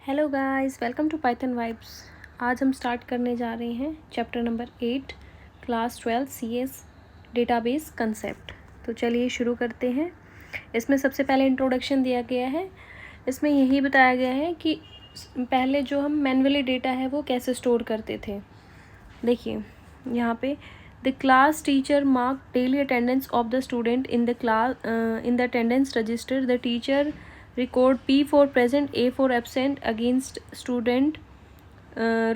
Hello guys, welcome to Python Vibes. आज हम start करने जा रहे हैं chapter number 8 class 12 CS database concept. तो चलिए शुरू करते हैं। इसमें सबसे पहले इंट्रोडक्शन दिया गया है। इसमें यही बताया गया है कि पहले जो हम मैन्युअली डेटा है वो कैसे स्टोर करते थे। देखिए यहाँ पे the class teacher mark daily attendance of the student in the class in the attendance register. The teacher record P for present, A for absent against student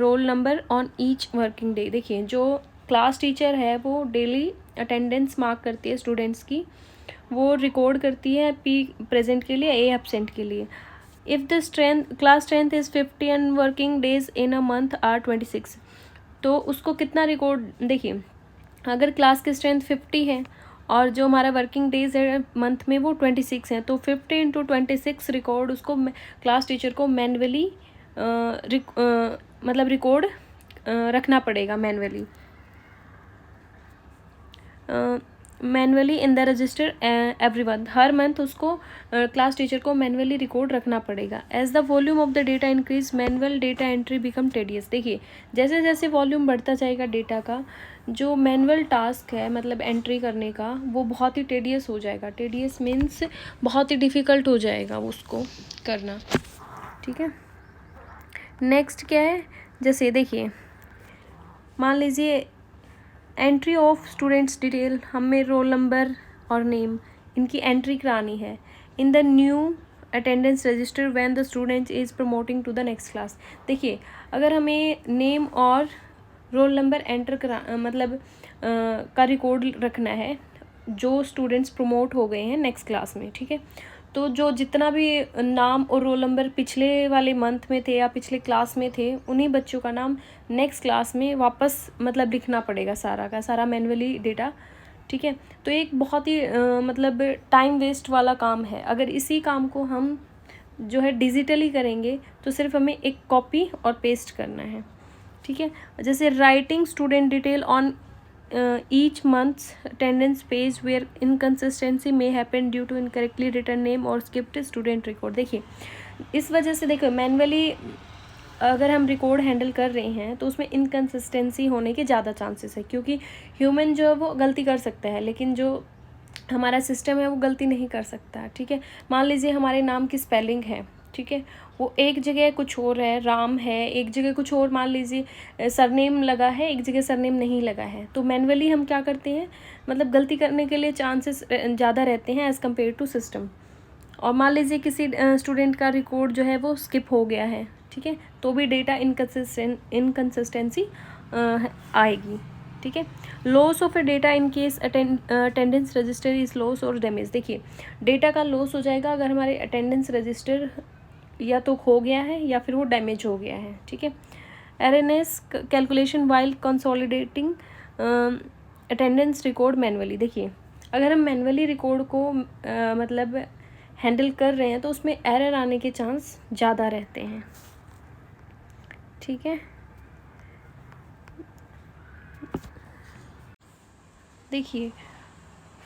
roll number on each working day. देखिए जो class teacher है वो daily attendance mark करती है students की, वो record करती है P प्रेजेंट के लिए, A एबसेंट के लिए। If the class strength is 50 and working days in a month are 26, तो उसको कितना रिकॉर्ड, देखिए अगर क्लास की स्ट्रेंथ 50 है और जो हमारा वर्किंग डेज है मंथ में वो 26 है, तो 50 इंटू 26 रिकॉर्ड उसको क्लास टीचर को मैनुअली मतलब रिकॉर्ड रखना पड़ेगा manually in the register every month. हर मंथ उसको क्लास टीचर को मैनुअली रिकॉर्ड रखना पड़ेगा। As the volume of the data increase manual data entry become tedious. देखिए जैसे जैसे वॉल्यूम बढ़ता जाएगा डेटा का, जो मैनुअल टास्क है मतलब एंट्री करने का, वो बहुत ही टेडियस हो जाएगा। टेडियस मीन्स बहुत ही डिफ़िकल्ट हो जाएगा उसको करना, ठीक है। नेक्स्ट क्या है, जैसे देखिए मान लीजिए एंट्री ऑफ स्टूडेंट्स डिटेल, हमें रोल नंबर और नेम इनकी एंट्री करानी है in the new attendance register when the student is promoting to the next class. देखिए अगर हमें नेम और रोल नंबर एंटर का रिकॉर्ड रखना है जो स्टूडेंट्स प्रमोट हो गए हैं नेक्स्ट क्लास में, ठीक है, तो जो जितना भी नाम और रोल नंबर पिछले वाले मंथ में थे या पिछले क्लास में थे, उन्हीं बच्चों का नाम नेक्स्ट क्लास में वापस मतलब लिखना पड़ेगा, सारा का सारा मैनुअली डेटा, ठीक है। तो एक बहुत ही मतलब टाइम वेस्ट वाला काम है। अगर इसी काम को हम जो है डिजिटली करेंगे तो सिर्फ हमें एक कॉपी और पेस्ट करना है, ठीक है। जैसे writing student detail on each month's attendance page where inconsistency may happen due to incorrectly written name or skipped student record। देखिए इस वजह से देखो मैनुअली अगर हम रिकॉर्ड हैंडल कर रहे हैं तो उसमें इनकन्सिस्टेंसी होने के ज़्यादा चांसेस है, क्योंकि ह्यूमन जो है वो गलती कर सकता है लेकिन जो हमारा सिस्टम है वो गलती नहीं कर सकता, ठीक है। मान लीजिए हमारे नाम की स्पेलिंग है, ठीक है, वो एक जगह कुछ और है, राम है, एक जगह कुछ और, मान लीजिए सरनेम लगा है, एक जगह सरनेम नहीं लगा है, तो मैनुअली हम क्या करते हैं, मतलब गलती करने के लिए चांसेस ज़्यादा रहते हैं एज़ कम्पेयर टू सिस्टम। और मान लीजिए किसी स्टूडेंट का रिकॉर्ड जो है वो स्किप हो गया है, ठीक है, तो भी डेटा इनकन्सिस्टेंसी आएगी, ठीक है। Loss of A data in case attendance register is loss और डैमेज। देखिए डेटा का लॉस हो जाएगा अगर हमारे अटेंडेंस रजिस्टर या तो खो गया है या फिर वो डैमेज हो गया है, ठीक है। Erroneous calculation while consolidating attendance record manually. देखिए अगर हम मैनुअली रिकॉर्ड को मतलब हैंडल कर रहे हैं तो उसमें एरर आने के चांस ज़्यादा रहते हैं, ठीक है। देखिए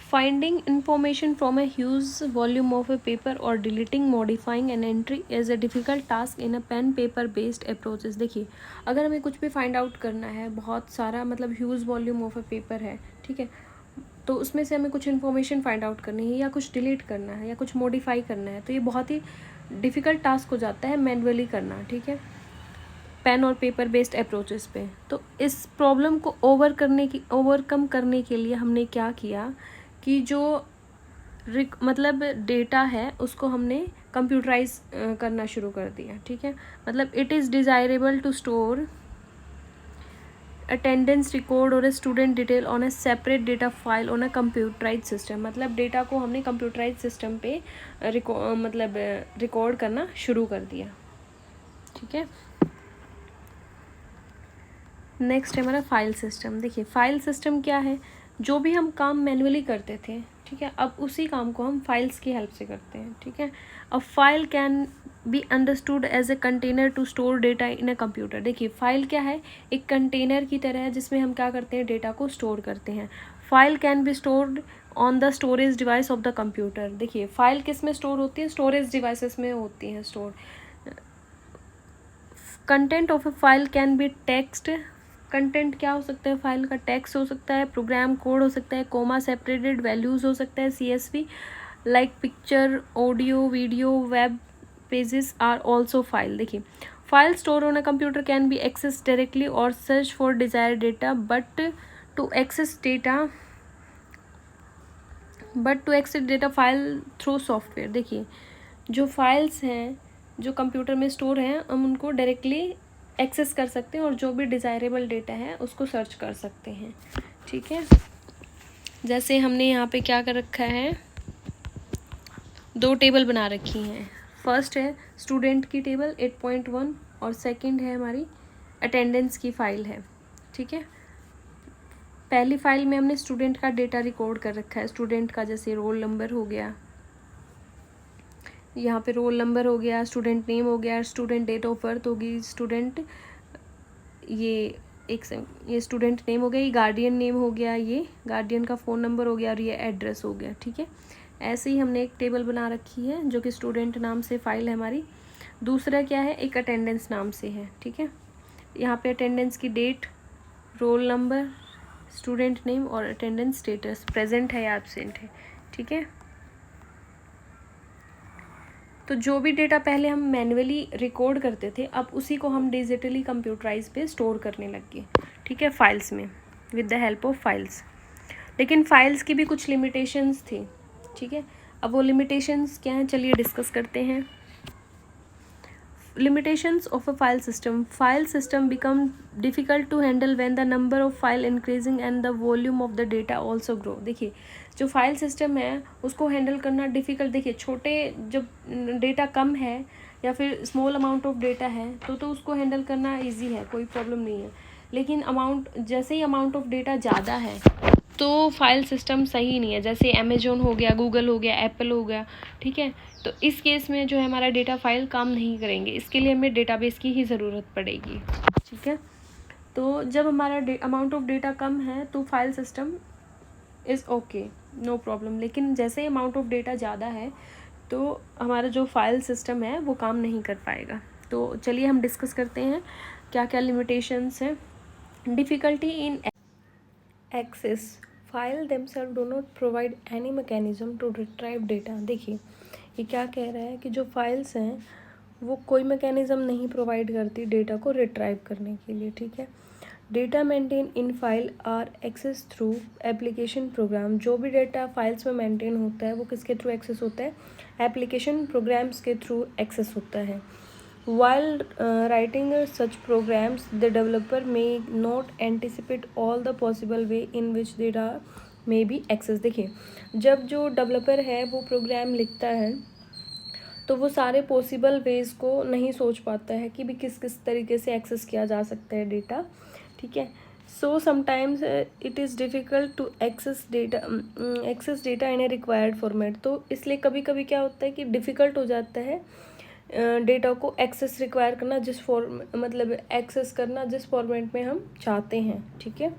finding information from a huge volume of a paper और deleting modifying an entry is a difficult task in a pen paper based approaches. देखिए अगर हमें कुछ भी फाइंड आउट करना है, बहुत सारा मतलब huge volume of a paper है, ठीक है, तो उसमें से हमें कुछ इन्फॉर्मेशन फाइंड आउट करनी है या कुछ डिलीट करना है या कुछ मॉडिफाई करना है, तो ये बहुत ही डिफ़िकल्ट टास्क हो जाता है मैनुअली करना, ठीक है, पेन और पेपर बेस्ड अप्रोचेस पे। तो इस प्रॉब्लम को ओवरकम करने के लिए हमने क्या किया कि जो मतलब डेटा है उसको हमने कंप्यूटराइज करना शुरू कर दिया, ठीक है। मतलब it is desirable to store attendance record और student detail on a separate data file on a computerize system. मतलब डेटा को हमने कंप्यूटराइज सिस्टम पे रिकॉर्ड करना शुरू कर दिया, ठीक है। नेक्स्ट है हमारा फाइल सिस्टम। देखिए फाइल सिस्टम क्या है, जो भी हम काम मैनुअली करते थे, ठीक है, अब उसी काम को हम फाइल्स की हेल्प से करते हैं, ठीक है। A file can be understood as a container to store data in a computer. देखिए फाइल क्या है, एक कंटेनर की तरह है जिसमें हम क्या करते हैं, डेटा को स्टोर करते हैं। File can be stored on the storage device of the computer. देखिए फाइल किस में स्टोर होती है, स्टोरेज डिवाइसेस में होती हैं store. Content of A file can B text, content क्या हो सकता है फाइल का, टेक्स्ट हो सकता है, प्रोग्राम कोड हो सकता है, कोमा सेपरेटेड वैल्यूज़ हो सकता है, CSV like picture, audio, video, web pages are also file. देखिए, file store on a computer can be access directly और search for desired data, but to access data file through software. देखिए, जो files हैं जो computer में store हैं हम उनको डायरेक्टली एक्सेस कर सकते हैं और जो भी डिज़ायरेबल डेटा है उसको सर्च कर सकते हैं। ठीक है, जैसे हमने यहाँ पे क्या कर रखा है, 2 टेबल बना रखी हैं। फर्स्ट है स्टूडेंट की टेबल 8.1 और सेकंड है हमारी अटेंडेंस की फ़ाइल है। ठीक है, पहली फाइल में हमने स्टूडेंट का डेटा रिकॉर्ड कर रखा है, स्टूडेंट का जैसे रोल नंबर हो गया, यहाँ पे रोल नंबर हो गया, स्टूडेंट नेम हो गया, स्टूडेंट डेट ऑफ बर्थ होगी, स्टूडेंट ये स्टूडेंट नेम हो गया, ये गार्डियन नेम हो गया, ये गार्डियन का फ़ोन नंबर हो गया और ये एड्रेस हो गया। ठीक है, ऐसे ही हमने एक टेबल बना रखी है जो कि स्टूडेंट नाम से फ़ाइल है हमारी। दूसरा क्या है, एक अटेंडेंस नाम से है। ठीक है, यहाँ पे अटेंडेंस की date, roll number, student name और अटेंडेंस स्टेटस, प्रेजेंट है या एब्सेंट है। ठीक है, तो जो भी डेटा पहले हम मैन्युअली रिकॉर्ड करते थे अब उसी को हम डिजिटली कंप्यूटराइज पे स्टोर करने लग गए। ठीक है, फाइल्स में with the help of files. लेकिन फाइल्स की भी कुछ लिमिटेशंस थी। ठीक है, अब वो लिमिटेशंस क्या हैं चलिए डिस्कस करते हैं। Limitations of a file system. File system become difficult to handle when the number of file increasing and the volume of the data also grow. देखिए, जो फाइल सिस्टम है उसको हैंडल करना डिफ़िकल्ट। देखिए, छोटे जब डेटा कम है या फिर स्मॉल अमाउंट ऑफ डेटा है तो उसको हैंडल करना इजी है, कोई प्रॉब्लम नहीं है। लेकिन जैसे ही अमाउंट ऑफ डेटा ज़्यादा है तो फाइल सिस्टम सही नहीं है। जैसे अमेजोन हो गया, गूगल हो गया, एप्पल हो गया। ठीक है, तो इस केस में जो है हमारा डेटा फाइल काम नहीं करेंगे, इसके लिए हमें डेटाबेस की ही ज़रूरत पड़ेगी। ठीक है, तो जब हमारा अमाउंट ऑफ डेटा कम है तो file system is okay, no problem. लेकिन जैसे ही अमाउंट ऑफ डेटा ज़्यादा है तो हमारा जो फाइल सिस्टम है वो काम नहीं कर पाएगा। तो चलिए हम डिस्कस करते हैं क्या क्या लिमिटेशंस हैं। Difficulty in excess, file themselves do not provide any mechanism to retrieve data। देखिए, ये क्या कह रहा है कि जो फाइल्स हैं वो कोई मैकेनिज़्म नहीं प्रोवाइड करती डेटा को रिट्राइव करने के लिए। ठीक है, data maintain in file are access through application program. जो भी डेटा फाइल्स में मेंटेन होता है वो किसके थ्रू एक्सेस होता है, एप्लीकेशन प्रोग्राम्स के थ्रू एक्सेस होता है। While writing such programs, the developer may not anticipate all the possible way in which data may be accessed। देखिए, जब जो डेवलपर है वो प्रोग्राम लिखता है तो वो सारे पॉसिबल वेज़ को नहीं सोच पाता है कि भी किस किस तरीके से एक्सेस किया जा सकता है डेटा। ठीक है, so sometimes it is difficult to access data in a required format. तो इसलिए कभी कभी क्या होता है कि डिफ़िकल्ट हो जाता है डेटा को एक्सेस रिक्वायर करना, एक्सेस करना जिस फॉर्मेट में हम चाहते हैं। ठीक है,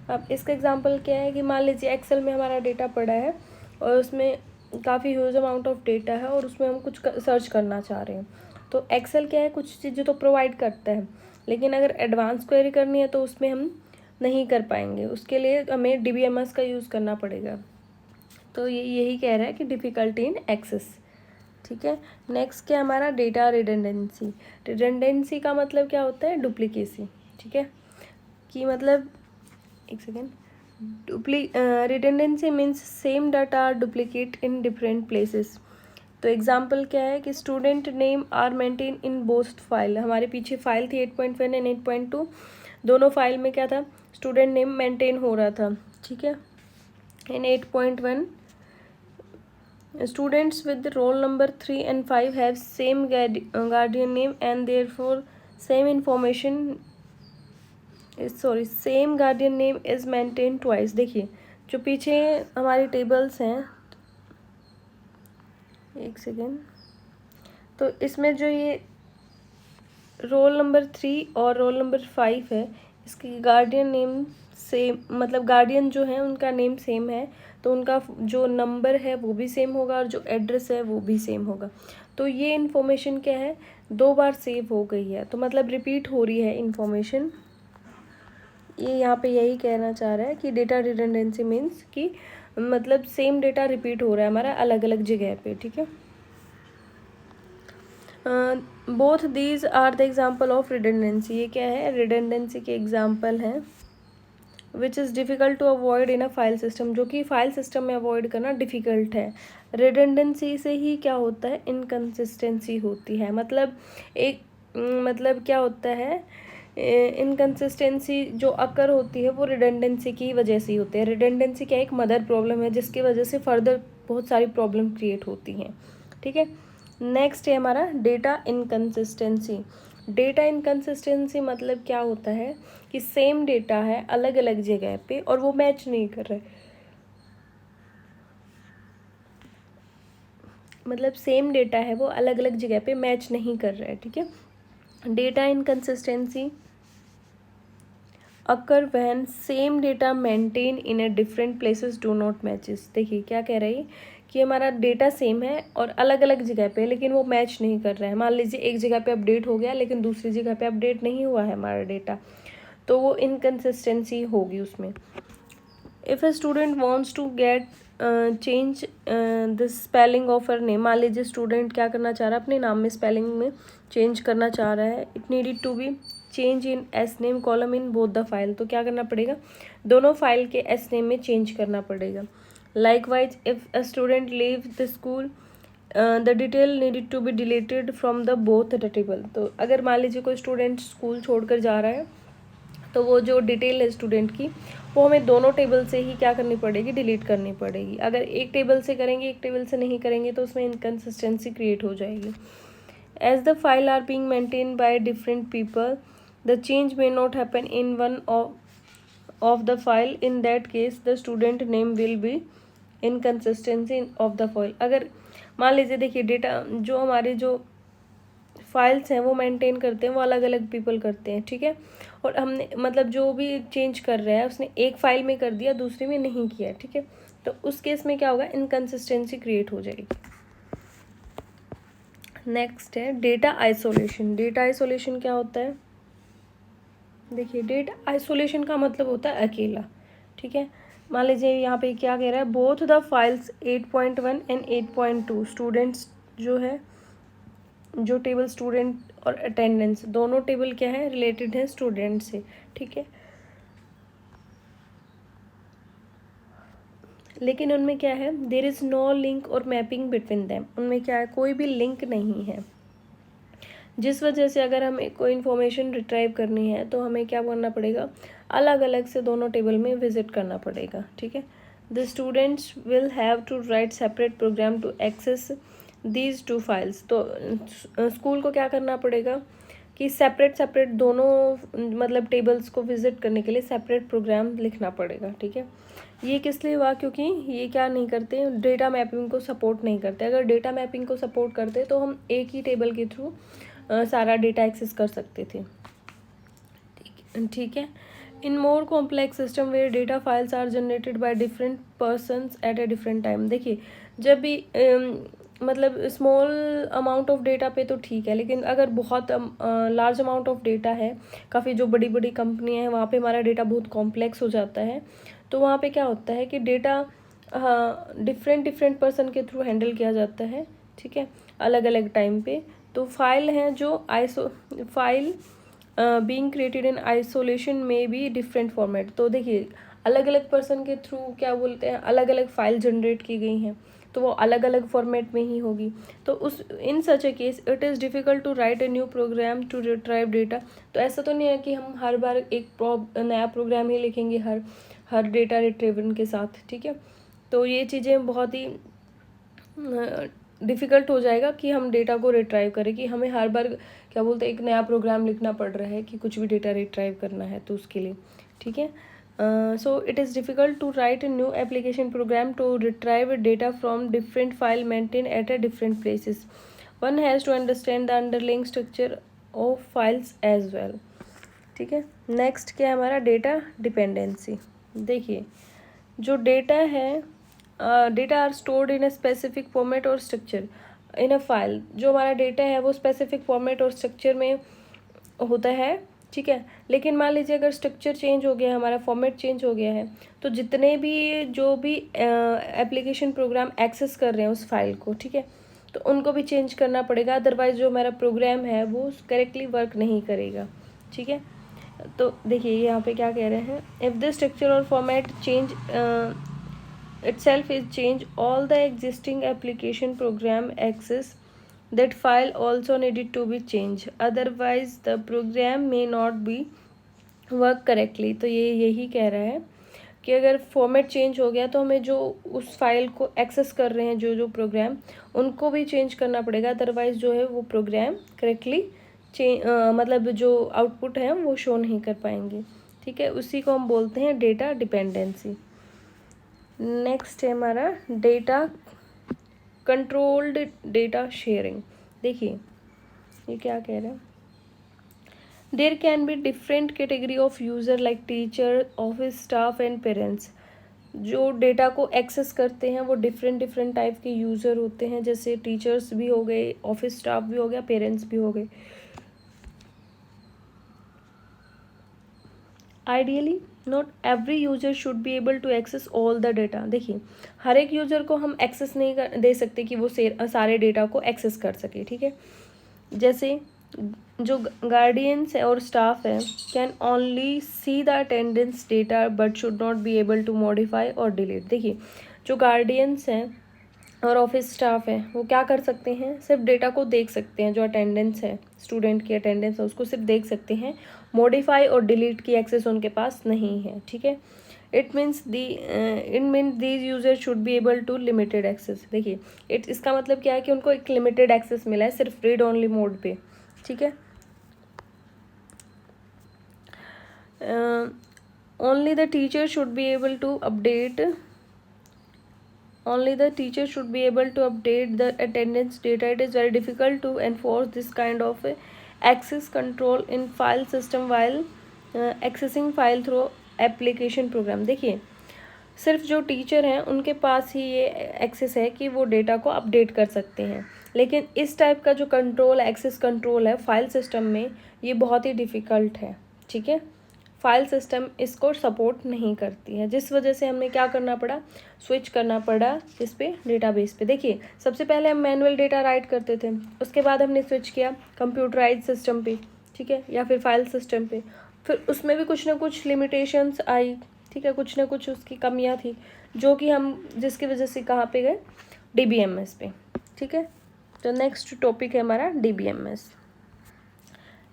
अब इसका एग्जांपल क्या है कि मान लीजिए एक्सेल में हमारा डेटा पड़ा है और उसमें काफ़ी ह्यूज अमाउंट ऑफ डेटा है और उसमें हम कुछ सर्च करना चाह रहे हैं। तो एक्सेल क्या है, कुछ चीज़ें तो प्रोवाइड करता है लेकिन अगर एडवांस क्वेरी करनी है तो उसमें हम नहीं कर पाएंगे, उसके लिए हमें DBMS का यूज़ करना पड़ेगा। तो यही कह रहा है कि डिफ़िकल्टी इन एक्सेस। ठीक है, नेक्स्ट क्या हमारा डेटा रिडंडेंसी। रिडंडेंसी का मतलब क्या होता है, डुप्लीकेसी। ठीक है, कि मतलब एक second, redundancy means same data are duplicate in different places. तो एग्जांपल क्या है कि student name are maintain in both file. हमारे पीछे फाइल थी 8.1 एंड 8.2, दोनों फाइल में क्या था, स्टूडेंट नेम मेंटेन हो रहा था। ठीक है, इन 8.1 students with the roll number 3 and 5 have same guardian name and therefore same guardian name is maintained twice। देखिए, जो पीछे हमारी टेबल्स हैं, एक सेकेंड, तो इसमें जो ये रोल नंबर 3 और रोल नंबर 5 है इसकी गार्डियन नेम सेम, मतलब गार्डियन जो है उनका नेम सेम है तो उनका जो नंबर है वो भी सेम होगा और जो एड्रेस है वो भी सेम होगा। तो ये इन्फॉर्मेशन क्या है, 2 बार सेव हो गई है, तो मतलब रिपीट हो रही है इन्फॉर्मेशन। ये यहाँ पे यही कहना चाह रहा है कि डेटा रिडंडेंसी मीन्स कि मतलब सेम डेटा रिपीट हो रहा है हमारा अलग अलग जगह पे, ठीक है। Both these are the example of redundancy, ये क्या है, रिडंडेंसी के एग्जाम्पल हैं। Which is difficult to avoid in a file system, जो कि फाइल सिस्टम में अवॉइड करना डिफ़िकल्ट है। रिडंडेंसी से ही क्या होता है, इनकन्सिस्टेंसी होती है। मतलब एक मतलब क्या होता है, इनकन्सिस्टेंसी जो अकर होती है वो रिडंडेंसी की वजह से ही होती है। रिडंडेंसी क्या एक मदर प्रॉब्लम है जिसकी वजह से फर्दर बहुत सारी प्रॉब्लम क्रिएट होती हैं, ठीक है। नेक्स्ट है हमारा डेटा इनकन्सिस्टेंसी। डेटा इनकन्सिस्टेंसी मतलब क्या होता है कि सेम डेटा है अलग अलग जगह पे और वो मैच नहीं कर रहा है। मतलब सेम डेटा है वो अलग अलग जगह पे मैच नहीं कर रहा है, ठीक है। Data inconsistency occur when same data maintain in a different places do not matches. देखिए क्या कह रही है कि हमारा डेटा सेम है और अलग अलग जगह पे, लेकिन वो मैच नहीं कर रहा है। मान लीजिए एक जगह पे अपडेट हो गया लेकिन दूसरी जगह पे अपडेट नहीं हुआ है हमारा डेटा, तो वो इनकन्सिस्टेंसी होगी उसमें। If a student wants to get change the spelling of her name, मान लीजिए स्टूडेंट क्या करना चाह रहा है, अपने नाम में स्पेलिंग में चेंज करना चाह रहा है। It needed to be change in as name column in both the file, तो क्या करना पड़ेगा, दोनों फाइल के एस नेम में चेंज करना पड़ेगा। Likewise if a student leave the school the detail needed to be deleted from the both the table. तो अगर मान लीजिए कोई स्टूडेंट स्कूल छोड़कर जा रहा है तो वो जो डिटेल है स्टूडेंट की वो हमें दोनों टेबल से ही क्या करनी पड़ेगी, डिलीट करनी पड़ेगी। अगर एक टेबल से करेंगे एक टेबल से नहीं करेंगे तो उसमें इनकन्सिस्टेंसी क्रिएट हो जाएगी। As the file are being maintain by different people the change may not happen in one of the file, in that case the student name will be inconsistency of the file। अगर मान लीजिए देखिए data जो हमारे जो files हैं वो maintain करते हैं वो अलग अलग पीपल करते हैं, ठीक है। और हमने मतलब जो भी चेंज कर रहा है उसने एक फाइल में कर दिया दूसरी में नहीं किया, ठीक है। तो उस केस में क्या होगा, इनकन्सिस्टेंसी क्रिएट हो जाएगी। नेक्स्ट है डेटा आइसोलेशन। डेटा आइसोलेशन क्या होता है, देखिए डेटा आइसोलेशन का मतलब होता है अकेला, ठीक है। मान लीजिए यहाँ पे क्या कह रहा है, both the files 8.1 and 8.2 students जो है, जो टेबल स्टूडेंट और अटेंडेंस दोनों टेबल क्या है, रिलेटेड है स्टूडेंट से, ठीक है। लेकिन उनमें क्या है, देयर इज़ नो लिंक और मैपिंग बिटवीन देम, उनमें क्या है, कोई भी लिंक नहीं है। जिस वजह से अगर हमें कोई इन्फॉर्मेशन रिट्राइव करनी है तो हमें क्या करना पड़ेगा, अलग अलग से दोनों टेबल में विजिट करना पड़ेगा, ठीक है। The students will have to write separate program to access these two files. तो स्कूल को क्या करना पड़ेगा कि सेपरेट सेपरेट दोनों मतलब टेबल्स को विजिट करने के लिए सेपरेट प्रोग्राम लिखना पड़ेगा, ठीक है। ये किस लिए हुआ, क्योंकि ये क्या नहीं करते, डेटा मैपिंग को सपोर्ट नहीं करते। अगर डेटा मैपिंग को सपोर्ट करते तो हम एक ही टेबल के थ्रू सारा डेटा एक्सेस कर सकते थे, ठीक है। In more complex system where data files are generated by different persons at a different time. देखिए जब भी मतलब स्मॉल अमाउंट ऑफ डेटा पे तो ठीक है, लेकिन अगर बहुत लार्ज अमाउंट ऑफ डेटा है, काफ़ी जो बड़ी बड़ी कंपनियां हैं वहाँ पे हमारा डेटा बहुत कॉम्प्लेक्स हो जाता है, तो वहाँ पे क्या होता है कि डेटा डिफरेंट डिफरेंट पर्सन के थ्रू हैंडल किया जाता है, ठीक है, अलग अलग टाइम पे। तो फाइल हैं जो file being created in isolation में भी डिफरेंट फॉर्मेट। तो देखिए अलग अलग पर्सन के थ्रू क्या बोलते हैं, अलग अलग फाइल जनरेट की गई हैं तो वो अलग अलग फॉर्मेट में ही होगी। तो उस in such a case it is difficult to write a new program to retrieve data. तो ऐसा तो नहीं है कि हम हर बार एक नया प्रोग्राम ही लिखेंगे हर डेटा रिट्रीवल के साथ, ठीक है। तो ये चीज़ें बहुत ही डिफ़िकल्ट हो जाएगा कि हम डेटा को रिट्राइव करें, कि हमें हर बार क्या बोलते हैं एक नया प्रोग्राम लिखना पड़ रहा है कि कुछ भी डेटा रिट्राइव करना है तो उसके लिए, ठीक है। So it is difficult to write a new application program to retrieve data from different file maintain at a different places. One has to understand the underlying structure of files as well, ठीक है। Next क्या है हमारा, data dependency. देखिए जो data है, data are stored in a specific format और structure. In a file, जो हमारा डेटा है वो स्पेसिफिक फॉर्मेट और स्ट्रक्चर में होता है, ठीक है। लेकिन मान लीजिए अगर स्ट्रक्चर चेंज हो गया है, हमारा फॉर्मेट चेंज हो गया है, तो जितने भी जो भी एप्लीकेशन प्रोग्राम एक्सेस कर रहे हैं उस फाइल को, ठीक है, तो उनको भी चेंज करना पड़ेगा, अदरवाइज जो हमारा प्रोग्राम है वो करेक्टली वर्क नहीं करेगा, ठीक है। तो देखिए यहाँ पे क्या कह रहे हैं, इफ़ द स्ट्रक्चर और format change itself is change, all the existing application program access that file also needed to be changed, otherwise the program may not be work correctly। तो ये यही कह रहा है कि अगर फॉर्मेट चेंज हो गया तो हमें जो उस फाइल को एक्सेस कर रहे हैं जो प्रोग्राम, उनको भी चेंज करना पड़ेगा, अदरवाइज जो है वो प्रोग्राम करेक्टली मतलब जो आउटपुट है वो शो नहीं कर पाएंगे, ठीक है। उसी को हम बोलते हैं डेटा डिपेंडेंसी। नेक्स्ट है हमारा डेटा कंट्रोल्ड डेटा शेयरिंग। देखिए ये क्या कह रहे हैं, there can be different category of user like teacher, office staff and parents. जो डेटा को एक्सेस करते हैं वो डिफरेंट टाइप के यूज़र होते हैं, जैसे टीचर्स भी हो गए, ऑफिस स्टाफ भी हो गया, पेरेंट्स भी हो गए। Ideally not every user should be able to access all the data. देखिए हर एक यूज़र को हम एक्सेस नहीं दे सकते कि वो सारे डेटा को एक्सेस कर सके, ठीक है। जैसे जो गार्डियंस है और स्टाफ है can only see the attendance data but should not be able to modify or delete. देखिए जो गार्डियंस हैं और ऑफिस स्टाफ है वो क्या कर सकते हैं, सिर्फ डेटा को देख सकते हैं, जो अटेंडेंस है, स्टूडेंट की अटेंडेंस है उसको सिर्फ देख सकते हैं, मॉडिफाई और डिलीट की एक्सेस उनके पास नहीं है, ठीक है। It means these user should be able to limited access. देखिए इसका मतलब क्या है कि उनको एक लिमिटेड एक्सेस मिला है सिर्फ रीड ओनली मोड पे, ठीक है। Only the teacher should be able to update Only the teacher should be able to update the attendance data. It is very difficult to enforce this kind of access control in file system while accessing file through application program। देखिए सिर्फ जो teacher हैं उनके पास ही ये access है कि वो data को अपडेट कर सकते हैं, लेकिन इस टाइप का जो कंट्रोल, एक्सेस कंट्रोल है फाइल सिस्टम में, ये बहुत ही डिफ़िकल्ट है, ठीक है। फाइल सिस्टम इसको सपोर्ट नहीं करती है, जिस वजह से हमें क्या करना पड़ा, स्विच करना पड़ा इस पे डेटाबेस पे। देखिए सबसे पहले हम मैनुअल डेटा राइट करते थे, उसके बाद हमने स्विच किया कंप्यूटराइज सिस्टम पे, ठीक है, या फिर फाइल सिस्टम पे। फिर उसमें भी कुछ ना कुछ लिमिटेशंस आई, ठीक है, कुछ ना कुछ उसकी कमियां थी, जो कि हम जिसकी वजह से कहाँ पे गए, DBMS पे, ठीक है। तो नेक्स्ट टॉपिक है हमारा DBMS।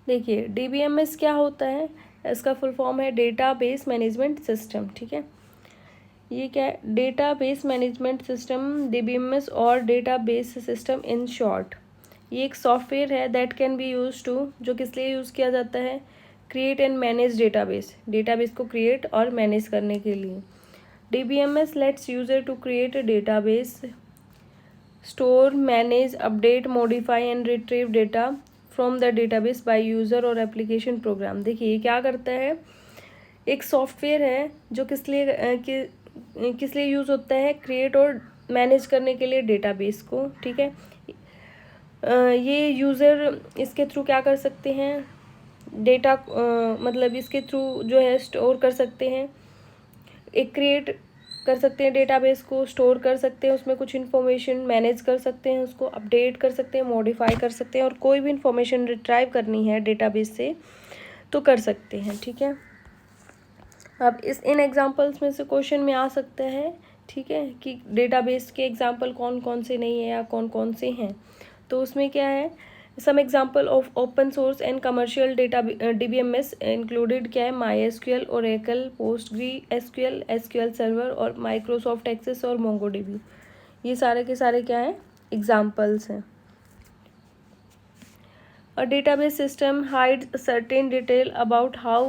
देखिए DBMS क्या होता है, इसका फुल फॉर्म है डेटाबेस मैनेजमेंट सिस्टम, ठीक है। ये क्या है, डेटाबेस मैनेजमेंट सिस्टम, DBMS और डेटाबेस सिस्टम इन शॉर्ट। ये एक सॉफ्टवेयर है that can be use to, जो किस लिए यूज़ किया जाता है, create and manage database, database को क्रिएट और मैनेज करने के लिए। DBMS let's user to create a database, store, manage, update, modify and retrieve data from the database by user or application program. देखिए ये क्या करता है, एक सॉफ्टवेयर है जो किस लिए यूज़ होता है, क्रिएट और मैनेज करने के लिए डेटाबेस को, ठीक है। ये यूज़र इसके थ्रू क्या कर सकते हैं, डेटा मतलब इसके थ्रू जो है स्टोर कर सकते हैं, एक क्रिएट कर सकते हैं डेटाबेस को, स्टोर कर सकते हैं उसमें कुछ इन्फॉर्मेशन, मैनेज कर सकते हैं उसको, अपडेट कर सकते हैं, मॉडिफाई कर सकते हैं, और कोई भी इन्फॉर्मेशन रिट्राइव करनी है डेटाबेस से तो कर सकते हैं, ठीक है। अब इन एग्जांपल्स में से क्वेश्चन में आ सकता है, ठीक है, कि डेटाबेस के एग्जांपल कौन कौन से नहीं है या कौन कौन से हैं। तो उसमें क्या है, some example of open source and commercial data DBMS included क्या है, MySQL, Oracle, PostgreSQL, SQL server और माइक्रोसॉफ्ट एक्सेस और MongoDB। ये सारे के सारे क्या हैं, एग्जांपल्स हैं। A database system hides certain detail about how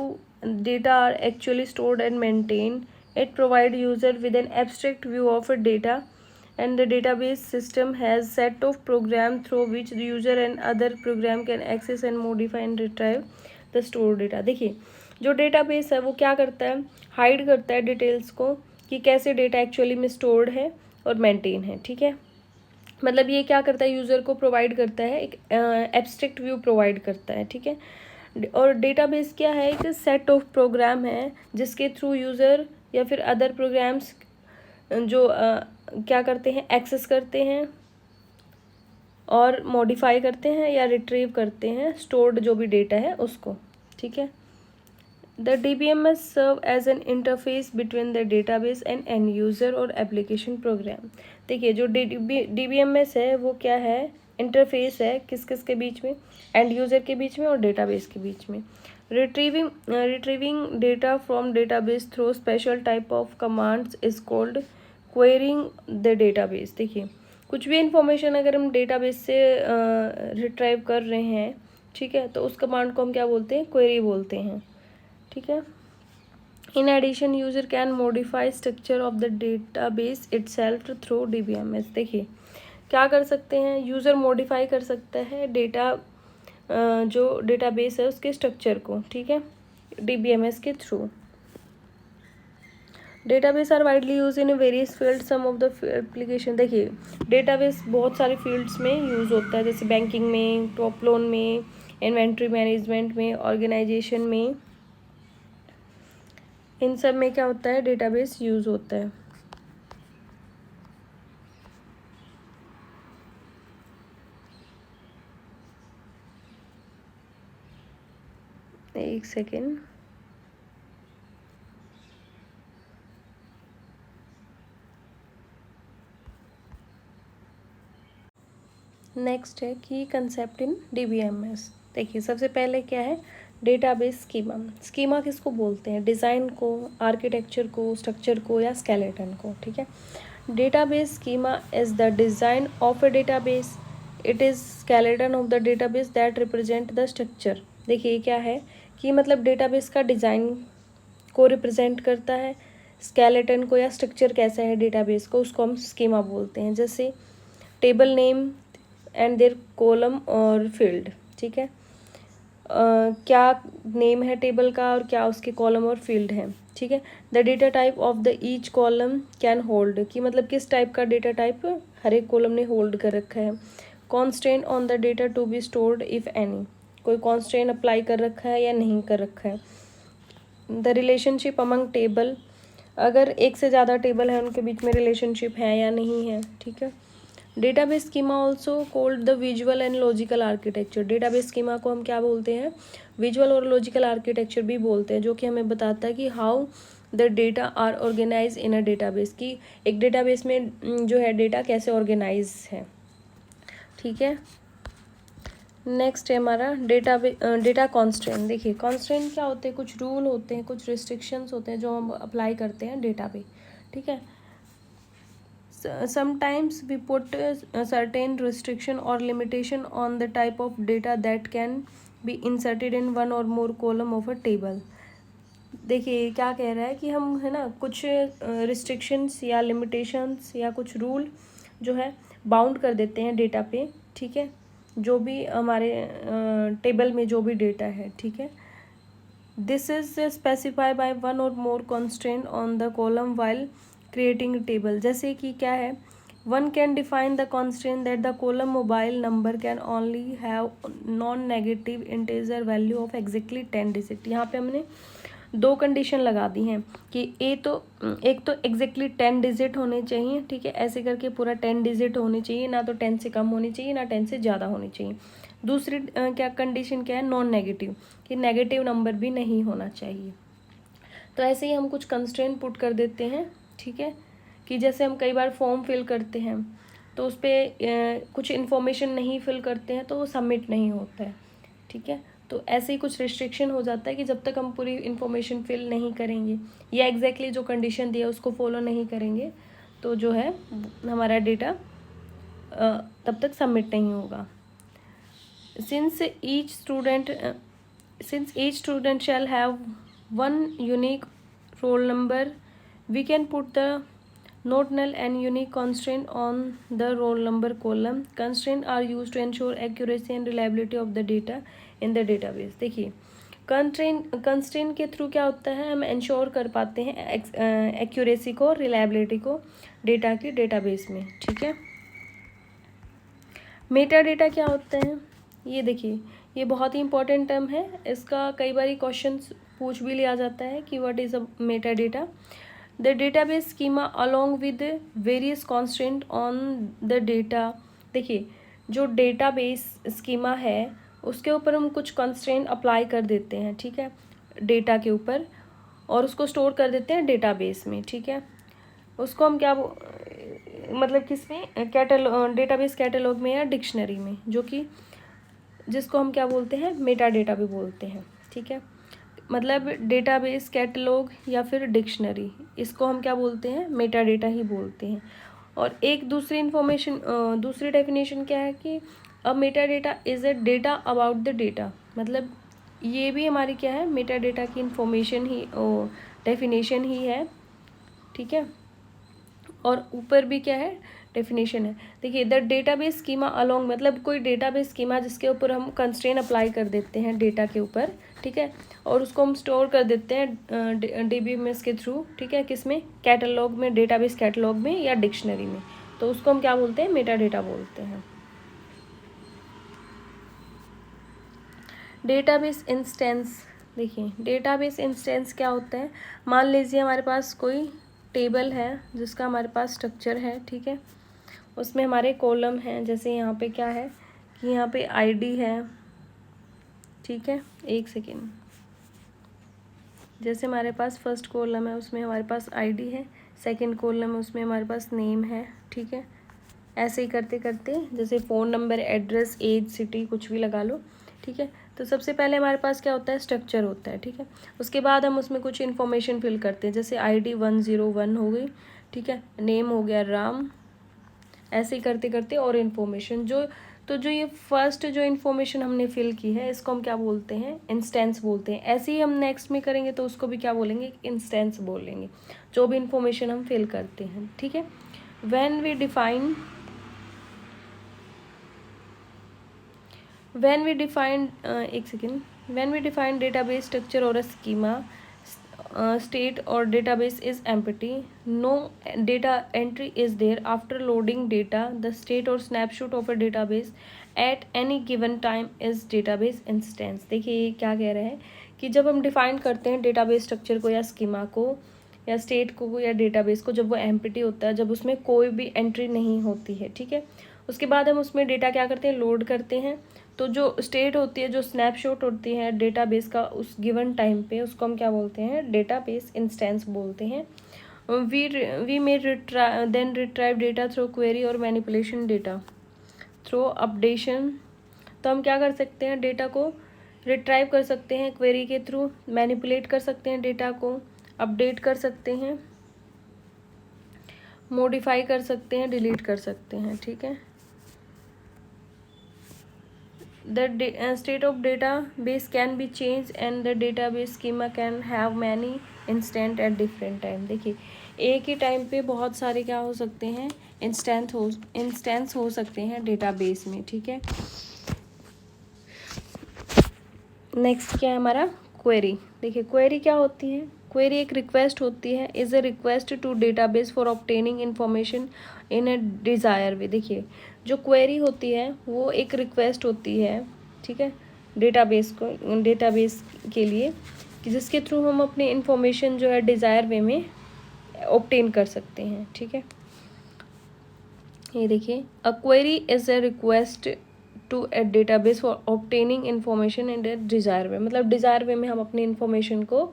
data are actually stored and maintained. It provides user with an abstract view of a data, and the database system has set of program through which the user and other program can access and modify and retrieve the stored data। देखिए जो database है वो क्या करता है, hide करता है details को कि कैसे डेटा एक्चुअली में स्टोर्ड है और मेंटेन है, ठीक है। मतलब ये क्या करता है, यूज़र को प्रोवाइड करता है, एक एब्स्ट्रैक्ट व्यू प्रोवाइड करता है, ठीक है। और डेटाबेस क्या है, एक सेट ऑफ प्रोग्राम है जिसके थ्रू यूज़र या फिर अदर प्रोग्राम्स जो क्या करते हैं, एक्सेस करते हैं और मॉडिफाई करते हैं या रिट्रीव करते हैं स्टोर्ड जो भी डेटा है उसको, ठीक है। The DBMS serve as an interface between the database and end user or application program. देखिए जो DBMS है वो क्या है, इंटरफेस है किस किस के बीच में, एंड यूज़र के बीच में और डेटाबेस के बीच में। Retrieving data from database through special type of commands is called quarrying the database. देखिए कुछ भी इंफॉर्मेशन अगर हम डेटाबेस से रिट्राइव कर रहे हैं, ठीक है, तो उस कमांड को हम क्या बोलते हैं, क्वेरी बोलते हैं, ठीक है। In addition user can modify structure of the database itself through DBMS। देखिए क्या कर सकते हैं, यूज़र मॉडिफाई कर सकता है डेटा जो डेटाबेस है उसके स्ट्रक्चर को, ठीक है, DBMS के थ्रू। Database are widely use in various field, some of the application. देखिए डेटाबेस बहुत सारे फील्ड्स में यूज़ होता है, जैसे बैंकिंग में, टॉप लोन में, इन्वेंट्री मैनेजमेंट में, ऑर्गेनाइजेशन में, इन सब में क्या होता है, डेटाबेस यूज़ होता है। एक सेकेंड, नेक्स्ट है की कंसेप्ट इन DBMS। देखिए सबसे पहले क्या है, डेटाबेस स्कीमा। स्कीमा किसको बोलते हैं, डिज़ाइन को, आर्किटेक्चर को, स्ट्रक्चर को या स्केलेटन को, ठीक है। Database schema is the design of A database, it is skeleton of the database that represent the structure. देखिए क्या है कि मतलब डेटाबेस का डिज़ाइन को रिप्रेजेंट करता है, स्केलेटन को या स्ट्रक्चर कैसा है डेटाबेस को, उसको हम स्कीमा बोलते हैं। जैसे table name and their column or field, ठीक है। क्या नेम है टेबल का और क्या उसके कॉलम और फील्ड है, ठीक है। The data type of the each column can hold, कि मतलब किस टाइप का डेटा टाइप हर एक कॉलम ने होल्ड कर रखा है। Constraint on the data to be stored if any, कोई कॉन्स्ट्रेंट अप्लाई कर रखा है या नहीं कर रखा है। द रिलेशनशिप अमंग टेबल, अगर एक से ज़्यादा टेबल है उनके बीच में रिलेशनशिप है या नहीं है, ठीक है। Database schema also called the visual and logical architecture. Database schema को हम क्या बोलते हैं, विजुअल और लॉजिकल आर्किटेक्चर भी बोलते हैं, जो कि हमें बताता है कि how the data are organise in a database, की एक डेटाबेस में जो है डेटा कैसे ऑर्गेनाइज है, ठीक है। नेक्स्ट है हमारा डेटा कॉन्स्ट्रेंट। देखिए कॉन्स्ट्रेंट क्या होते हैं, कुछ रूल होते हैं, कुछ रिस्ट्रिक्शंस होते हैं जो हम अप्लाई करते हैं डेटा पे, ठीक है। Sometimes we put a certain restriction or limitation on the type of data that can be inserted in one or more column of a table। देखिए क्या कह रहा है कि हम है ना कुछ रिस्ट्रिक्शंस या लिमिटेशंस या कुछ रूल जो है बाउंड कर देते हैं डेटा पे, ठीक है, जो भी हमारे टेबल में जो भी डेटा है, ठीक है। This is specify by one or more constraint on the column while creating table. जैसे कि क्या है, one can define the constraint that the column mobile number can only have non negative integer value of exactly 10 digit. यहाँ पे हमने दो condition लगा दी हैं कि एक तो एग्जैक्टली 10 डिजिट होने चाहिए, ठीक है, ऐसे करके पूरा 10 डिजिट होनी चाहिए, ना तो 10 से कम होनी चाहिए ना 10 से ज़्यादा होनी चाहिए। दूसरी क्या कंडीशन क्या है, नॉन नेगेटिव, कि नेगेटिव नंबर भी नहीं होना चाहिए। तो ऐसे ही हम कुछ कंस्ट्रेंट पुट कर देते हैं, ठीक है, कि जैसे हम कई बार फॉर्म फिल करते हैं तो उस पर कुछ इन्फॉर्मेशन नहीं फिल करते हैं तो वो सबमिट नहीं होता है, ठीक है। तो ऐसे ही कुछ रिस्ट्रिक्शन हो जाता है कि जब तक हम पूरी इन्फॉर्मेशन फिल नहीं करेंगे या एग्जैक्टली जो कंडीशन दिया उसको फॉलो नहीं करेंगे तो जो है हमारा डेटा तब तक सबमिट नहीं होगा। Since each student shall have one unique roll number, we can put the not null and unique constraint on the roll number column. Constraints are used to ensure accuracy and reliability of the data in the database। देखिए constraint के through क्या होता है, हम ensure कर पाते हैं accuracy को, रिलायबिलिटी को डेटा की डेटाबेस में, ठीक है। मेटा डेटा क्या होता है, ये देखिए, ये बहुत ही इंपॉर्टेंट टर्म है, इसका कई बार क्वेश्चन पूछ भी लिया जाता है कि what is a Meta data. The database schema along with various constant on the data. देखिए, जो डेटाबेस स्कीमा है उसके ऊपर हम कुछ कॉन्स्टेंट अप्लाई कर देते हैं, ठीक है, डेटा के ऊपर, और उसको स्टोर कर देते हैं डेटाबेस में, ठीक है। उसको हम क्या मतलब किस में, डेटाबेस कैटलॉग में या डिक्शनरी में, जो कि जिसको हम क्या बोलते हैं, मेटा डेटा भी बोलते हैं, ठीक है। मतलब डेटाबेस कैटलॉग या फिर डिक्शनरी, इसको हम क्या बोलते हैं, मेटा डेटा ही बोलते हैं। और एक दूसरी इन्फॉर्मेशन, दूसरी डेफिनेशन क्या है कि अ Meta data is a data about the data. मतलब ये भी हमारी क्या है, मेटा डेटा की इन्फॉर्मेशन ही, डेफिनेशन ही है, ठीक है। और ऊपर भी क्या है, डेफिनेशन है। देखिए, द डेटाबेस स्कीमा अलोंग, मतलब कोई डेटाबेस स्कीमा जिसके ऊपर हम कंस्ट्रेन अप्लाई कर देते हैं डेटा के ऊपर, ठीक है, और उसको हम स्टोर कर देते हैं डीबीएमएस के थ्रू, ठीक है, किस में, कैटलॉग में, डेटाबेस कैटलॉग में या डिक्शनरी में, तो उसको हम क्या बोलते हैं, मेटा डेटा बोलते हैं। डेटाबेस इंस्टेंस, देखिए डेटाबेस इंस्टेंस क्या होता है, मान लीजिए हमारे पास कोई टेबल है जिसका हमारे पास स्ट्रक्चर है, ठीक है, उसमें हमारे कॉलम हैं, जैसे यहाँ पे क्या है कि यहाँ पे आईडी है, ठीक है, एक सेकेंड, जैसे हमारे पास फर्स्ट कॉलम है उसमें हमारे पास आईडी है, सेकंड कॉलम है उसमें हमारे पास नेम है, ठीक है, ऐसे ही करते करते, जैसे phone number, address, age, city, कुछ भी लगा लो, ठीक है। तो सबसे पहले हमारे पास क्या होता है, स्ट्रक्चर होता है, ठीक है। उसके बाद हम उसमें कुछ इन्फॉर्मेशन फिल करते हैं, जैसे ID 101 हो गई, ठीक है, नेम हो गया राम, ऐसे ही करते करते और इन्फॉर्मेशन जो ये फर्स्ट जो इन्फॉर्मेशन हमने फिल की है इसको हम क्या बोलते हैं, इंस्टेंस बोलते हैं। ऐसे ही हम नेक्स्ट में करेंगे तो उसको भी क्या बोलेंगे, इंस्टेंस बोलेंगे, जो भी इन्फॉर्मेशन हम फिल करते हैं, ठीक है। व्हेन वी डिफाइन एक second, when we define database structure or a schema, state or database is empty, no data entry is there. After loading data, the state or snapshot of a database at any given time is database instance। देखिए ये क्या कह रहे हैं कि जब हम define करते हैं डेटाबेस स्ट्रक्चर को या स्कीमा को या स्टेट को या डेटाबेस को, जब वो एम्प्टी होता है, जब उसमें कोई भी एंट्री नहीं होती है, ठीक है, उसके बाद हम उसमें डेटा क्या करते हैं, लोड करते हैं। तो जो स्टेट होती है, जो स्नैपशॉट होती है डेटाबेस का उस गिवन टाइम पे, उसको हम क्या बोलते हैं, डेटाबेस इंस्टेंस बोलते हैं। We may then retrieve data through query और मैनिपुलेशन डेटा थ्रू अपडेशन। तो हम क्या कर सकते हैं, डेटा को रिट्राइव कर सकते हैं क्वेरी के थ्रू, मैनिपुलेट कर सकते हैं डेटा को, अपडेट कर सकते हैं, मॉडिफाई कर सकते हैं, डिलीट कर सकते हैं, ठीक है। The state of database can be changed and the database schema can have many instant at different time। देखिए एक ही टाइम पे बहुत सारे क्या हो सकते हैं, इंस्टेंस हो सकते हैं डेटाबेस में, ठीक है। नेक्स्ट क्या है हमारा, क्वेरी। देखिए क्वेरी क्या होती है, क्वेरी एक रिक्वेस्ट होती है, is a request to database for obtaining information in a desire way. देखिए जो क्वेरी होती है वो एक रिक्वेस्ट होती है, ठीक है, डेटाबेस के लिए, कि जिसके थ्रू हम अपनी इन्फॉर्मेशन जो है डिज़ायर वे में ऑब्टेन कर सकते हैं, ठीक है। ये देखिए, a query is a request to a database for obtaining information in a desire way, मतलब डिज़ायर वे में हम अपनी इन्फॉर्मेशन को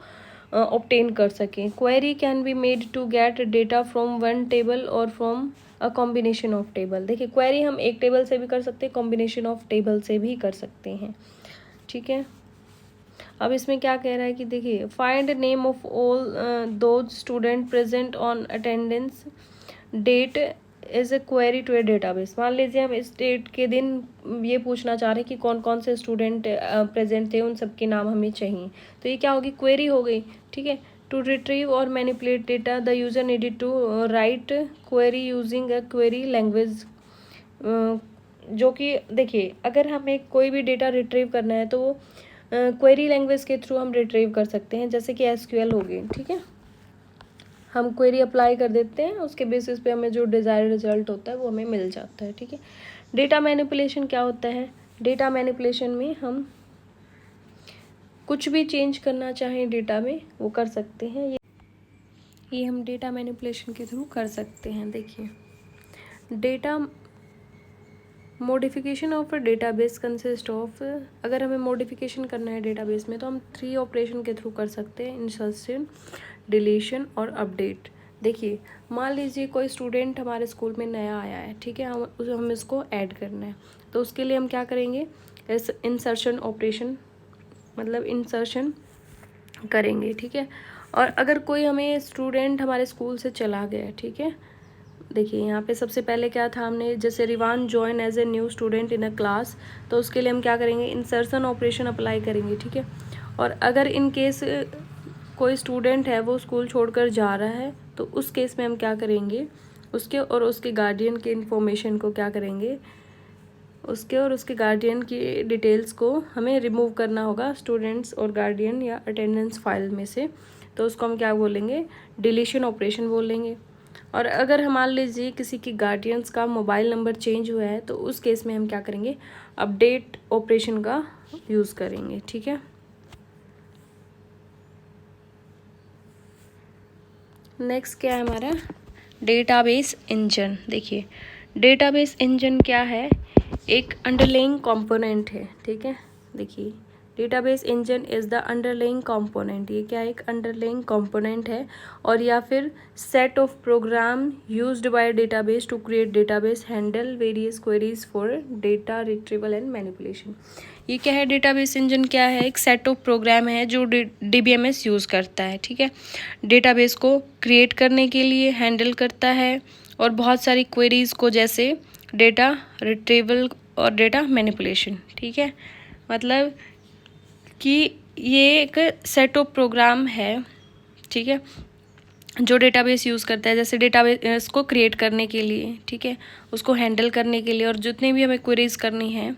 ऑब्टेन कर सकें। Query can be made to get data from one table or from a combination of table. देखिए query हम एक टेबल से भी कर सकते हैं, कॉम्बिनेशन ऑफ टेबल से भी कर सकते हैं, ठीक है। अब इसमें क्या कह रहा है कि देखिए, find name of all those student present on attendance date is a query to a database. मान लीजिए हम इस डेट के दिन ये पूछना चाह रहे हैं कि कौन कौन से स्टूडेंट प्रेजेंट थे, उन सब के नाम हमें चाहिए, तो ये क्या होगी, क्वेरी हो गई, ठीक है। टू रिट्रीव और manipulate data the user needed to write query using a query language. जो कि देखिए अगर हमें कोई भी डेटा रिट्रीव करना है तो वो क्वेरी लैंग्वेज के थ्रू हम रिट्रीव कर सकते हैं, जैसे कि SQL हो गई, ठीक है। हम क्वेरी अप्लाई कर देते हैं, उसके बेसिस पे हमें जो डिज़ायर्ड रिजल्ट होता है वो हमें मिल जाता है, ठीक है। डेटा मैनिपुलेशन क्या होता है? डेटा मैनिपुलेशन में हम कुछ भी चेंज करना चाहें डेटा में वो कर सकते हैं। ये हम डेटा मैनिपुलेशन के थ्रू कर सकते हैं। देखिए, data modification of database consist of, अगर हमें मॉडिफिकेशन करना है डेटाबेस में तो हम 3 ऑपरेशन के थ्रू कर सकते हैं, इंसर्शन, डिलीशन और अपडेट। देखिए, मान लीजिए कोई स्टूडेंट हमारे स्कूल में नया आया है, ठीक है, हम इसको ऐड करना है, तो उसके लिए हम क्या करेंगे, इस इंसर्शन ऑपरेशन मतलब इंसर्शन करेंगे, ठीक है। और अगर कोई हमें स्टूडेंट हमारे स्कूल से चला गया, ठीक है, देखिए यहाँ पे सबसे पहले क्या था, हमने जैसे Rivaan join as a new student in a class, तो उसके लिए हम क्या करेंगे, इंसर्शन ऑपरेशन अप्लाई करेंगे, ठीक है। और अगर इन केस कोई स्टूडेंट है वो स्कूल छोड़कर जा रहा है, तो उस केस में हम क्या करेंगे, उसके और उसके गार्डियन की इन्फॉर्मेशन को क्या करेंगे, उसके और उसके गार्डियन की डिटेल्स को हमें रिमूव करना होगा स्टूडेंट्स और गार्डियन या अटेंडेंस फाइल में से, तो उसको हम क्या बोलेंगे, डिलीशन ऑपरेशन बोलेंगे। और अगर हम मान लीजिए किसी की गार्डियंस का मोबाइल नंबर चेंज हुआ है, तो उस केस में हम क्या करेंगे, अपडेट ऑपरेशन का यूज़ करेंगे, ठीक है। नेक्स्ट क्या है हमारा, डेटाबेस इंजन। देखिए, डेटाबेस इंजन क्या है, एक अंडरलाइंग कंपोनेंट है, ठीक है। देखिए, database engine is the underlying component, ये क्या एक अंडरलाइंग कंपोनेंट है, और या फिर set of program used by database to create database handle various queries for data retrieval and manipulation. ये क्या है, डेटाबेस इंजन क्या है, एक सेट ऑफ प्रोग्राम है जो DBMS यूज़ करता है, ठीक है, डेटाबेस को क्रिएट करने के लिए, हैंडल करता है, और बहुत सारी क्वेरीज़ को जैसे डेटा रिट्रीवल और डेटा मैनिपुलेशन, ठीक है। मतलब कि ये एक सेट ऑफ प्रोग्राम है, ठीक है, जो डेटाबेस यूज़ करता है, जैसे डेटाबेस को क्रिएट करने के लिए, ठीक है, उसको हैंडल करने के लिए, और जितने भी हमें क्वेरीज करनी है,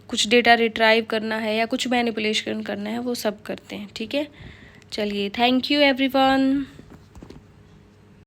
कुछ डेटा रिट्राइव करना है या कुछ मैनिपुलेशन करना है, वो सब करते हैं, ठीक है। चलिए, थैंक यू एवरीवन।